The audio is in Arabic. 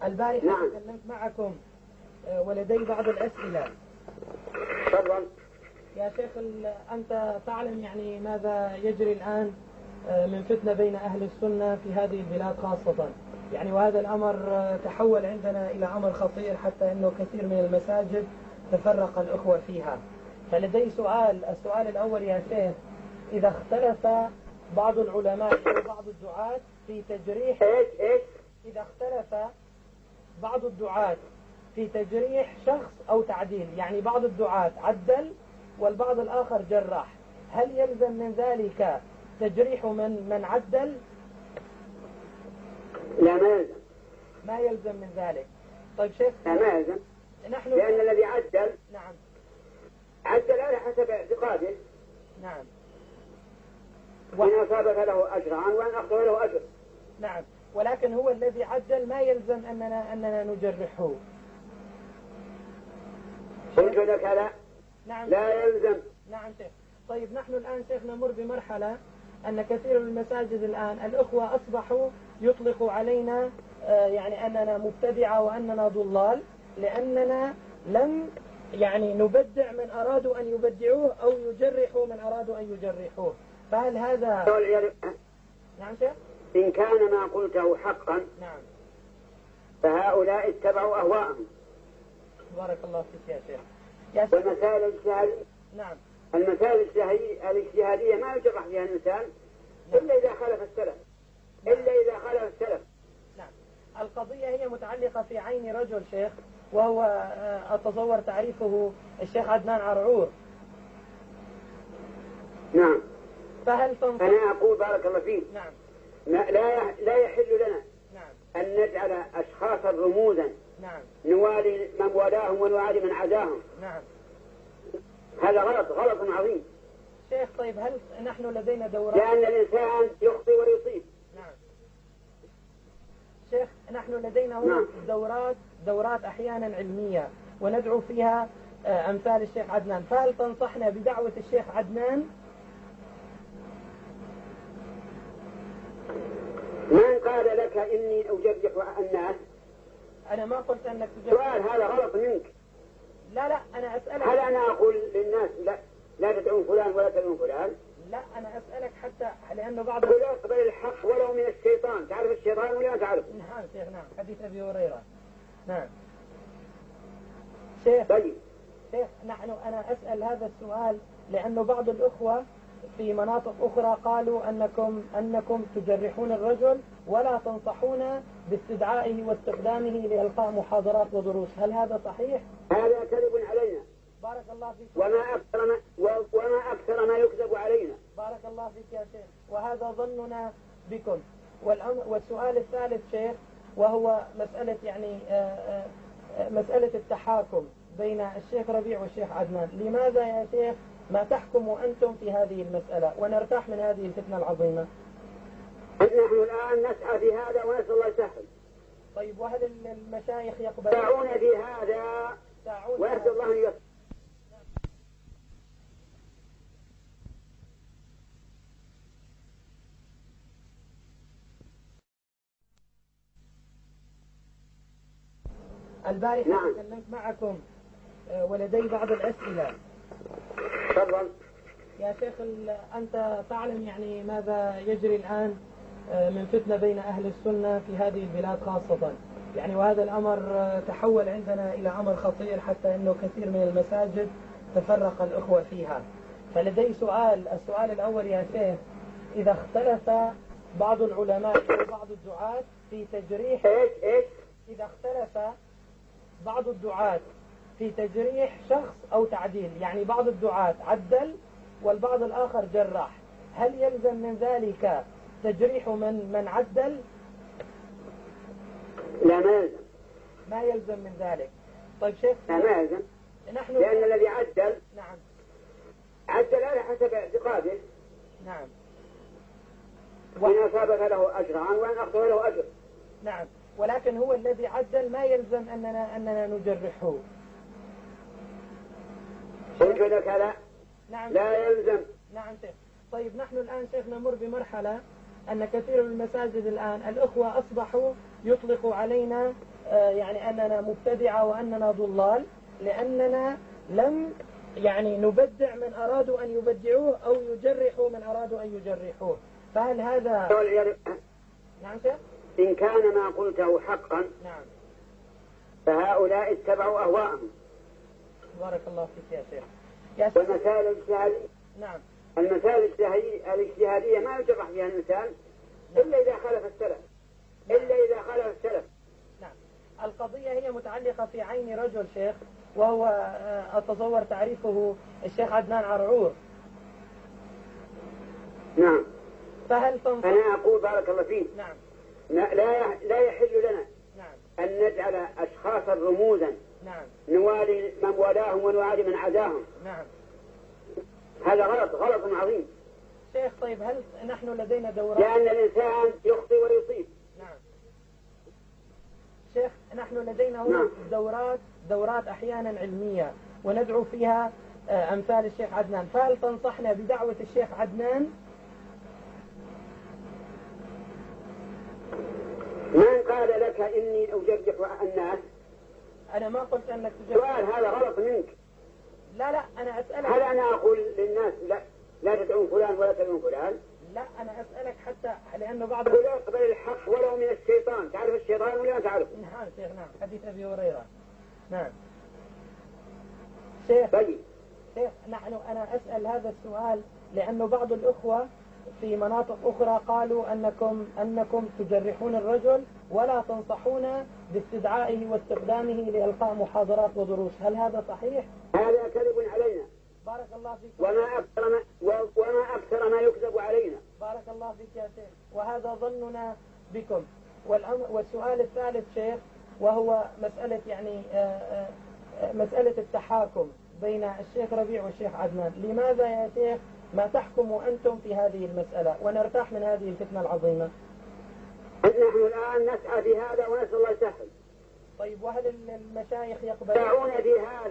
البارحة نعم. تكلمت معكم ولدي بعض الأسئلة. تفضل. يا شيخ أنت تعلم يعني ماذا يجري الآن من فتنة بين أهل السنة في هذه البلاد خاصة، يعني وهذا الأمر تحول عندنا إلى أمر خطير حتى أنه كثير من المساجد تفرق الأخوة فيها. فلدي السؤال الأول يا شيخ، إذا اختلف بعض العلماء أو بعض الدعاة في تجريح إذا اختلف بعض الدعاة في تجريح شخص أو تعديل، يعني بعض الدعاة عدل والبعض الآخر جرح، هل يلزم من ذلك تجريح من عدل؟ لا، ما يلزم. ما يلزم من ذلك. طيب شيخ، لا، ما يلزم، لأن الذي عدل نعم عدل على حسب اعتقاده. نعم. وإن أصابك له أجران وإن أخطأ له أجر. نعم، ولكن هو الذي عدل ما يلزم أننا نجرحه. قلت لك لا. نعم. لا يلزم. نعم شيخ. طيب نحن الآن شيخ نمر بمرحلة أن كثير من المساجد الآن الأخوة أصبحوا يطلقوا علينا يعني أننا مبتدعة وأننا ضلال، لأننا لم يعني نبدع من أرادوا أن يبدعوه أو يجرحوا من أرادوا أن يجرحوه. فهل هذا؟ نعم شيخ. إن كان ما قلته حقا، نعم، فهؤلاء اتبعوا أهواءهم. بارك الله فيك يا شيخ. والمسائل الاجتهادية، نعم، المسائل الاجتهادية ما يجرح فيها الإنسان إلا إذا خالف السلف. إلا إذا خالف السلف. نعم. القضية هي متعلقة في عين رجل شيخ، وهو أتصور تعريفه الشيخ عدنان عرعور. نعم. فهل تنصح؟ أنا أقول بارك الله فيك. نعم. لا يحل لنا نعم أن نجعل أشخاصا رموزا نعم نوالي من والاهم ونعادي من عداهم. نعم. هذا غلط عظيم. شيخ طيب هل نحن لدينا دورات؟ لأن الإنسان يخطي ويصيب. نعم. شيخ نحن لدينا هنا دورات أحيانا علمية وندعو فيها أمثال الشيخ عدنان، فهل تنصحنا بدعوة الشيخ عدنان؟ من قال لك إني أجرح الناس؟ أنا ما قلت أنك تجرح. سؤال هذا غلط منك. لا أنا أسألك. هل أنا أقول للناس لا تدعون فلان ولا تدعون فلان؟ لا أنا أسألك حتى لأنه أقول اقبل الحق ولو من الشيطان. تعرف الشيطان ولا تعرف؟ نعم شيخ. نعم، حديث أبي هريرة. نعم شيخ. طيب شيخ أنا أسأل هذا السؤال لأنه بعض الأخوة في مناطق أخرى قالوا أنكم تجرحون الرجل ولا تنصحون باستدعائه واستخدامه لإلقاء محاضرات ودروس، هل هذا صحيح؟ هذا كذب علينا. بارك الله فيك. وما أكثر ما يكذب علينا. بارك الله فيك يا شيخ، وهذا ظننا بكم. والسؤال الثالث شيخ، وهو مسألة يعني مسألة التحاكم بين الشيخ ربيع والشيخ عدنان. لماذا يا شيخ ما تحكموا أنتم في هذه المسألة ونرتاح من هذه الفتنة العظيمة؟ نحن الآن نسعى في هذا ونسأل الله يسهل. طيب وهل المشايخ يقبلون؟ ساعون في هذا ونسأل الله أن يسهل. البارحة نعم. تكلمت معكم ولدي بعض الأسئلة. تفضل. يا شيخ أنت تعلم يعني ماذا يجري الآن من فتنة بين أهل السنة في هذه البلاد خاصة، يعني وهذا الأمر تحول عندنا إلى أمر خطير حتى أنه كثير من المساجد تفرق الأخوة فيها. فلدي السؤال الأول يا شيخ، إذا اختلف بعض العلماء أو بعض الدعاة في تجريح إذا اختلف بعض الدعاة في تجريح شخص أو تعديل، يعني بعض الدعاة عدل والبعض الآخر جرح، هل يلزم من ذلك تجريح من عدل؟ لا، ما يلزم. ما يلزم من ذلك. طيب شيخ. لا، ما يلزم، لأن الذي عدل نعم عدل على حسب اعتقاده. نعم. وإن أصابك له أجران وإن أخطأ له أجر. نعم، ولكن هو الذي عدل ما يلزم أننا نجرحه. قلت لك لا. نعم. لا يلزم. نعم شيخ. طيب نحن الآن شيخ نمر بمرحلة أن كثير من المساجد الآن الأخوة أصبحوا يطلقوا علينا يعني أننا مبتدعة وأننا ضلال، لأننا لم يعني نبدع من أرادوا أن يبدعوه أو يجرحوا من أرادوا أن يجرحوه. فهل هذا نعم شيخ؟ إن كان ما قلته حقا نعم فهؤلاء اتبعوا أهواءهم. بارك الله فيك يا شيخ. يا شيخ والمسائل الاجتهادية نعم المسائل الاجتهادية ما يجرح فيها الإنسان إلا إذا خالف السلف. إلا إذا خالف السلف. نعم. القضية هي متعلقة في عين رجل شيخ، وهو أتصور تعريفه الشيخ عدنان عرعور. نعم. فهل تنصح؟ أنا أقول بارك الله فيك. نعم. لا يحل لنا نعم. أن نجعل أشخاصا رموزا نعم. نوالي من والاهم ونعادي من عداهم. نعم. هذا غلط عظيم. شيخ طيب هل نحن لدينا دورات؟ لأن الإنسان يخطئ ويصيب. نعم. شيخ نحن لدينا هنا نعم. دورات أحيانا علمية وندعو فيها أمثال الشيخ عدنان، فهل تنصحنا بدعوة الشيخ عدنان؟ من قال لك إني أجرح الناس؟ أنا ما قلت أنك تجرح. سؤال هذا غلط منك. لا أنا أسألك. هل أنا أقول للناس لا تدعون فلان ولا تدعون فلان؟ لا أنا أسألك حتى لأنه بعض قل اقبل الحق ولو من الشيطان. تعرف الشيطان ولا ما تعرف؟ نعم شيخ نعم حديث أبي هريرة. نعم شيخ. طيب شيخ أنا أسأل هذا السؤال لأنه بعض الأخوة في مناطق أخرى قالوا أنكم تجرحون الرجل ولا تنصحون باستدعائه واستخدامه لإلقاء محاضرات ودروس، هل هذا صحيح؟ هذا كذب علينا. بارك الله فيك. وما أكثر ما يكذب علينا. بارك الله فيك يا شيخ، وهذا ظننا بكم. والسؤال الثالث شيخ، وهو مسألة يعني مسألة التحاكم بين الشيخ ربيع والشيخ عدنان. لماذا يا شيخ ما تحكموا أنتم في هذه المسألة ونرتاح من هذه الفتنة العظيمة؟ نحن الآن نسعى في هذا ونسأل الله يسهل. طيب وهل المشايخ يقبلون؟ يسعون في هذا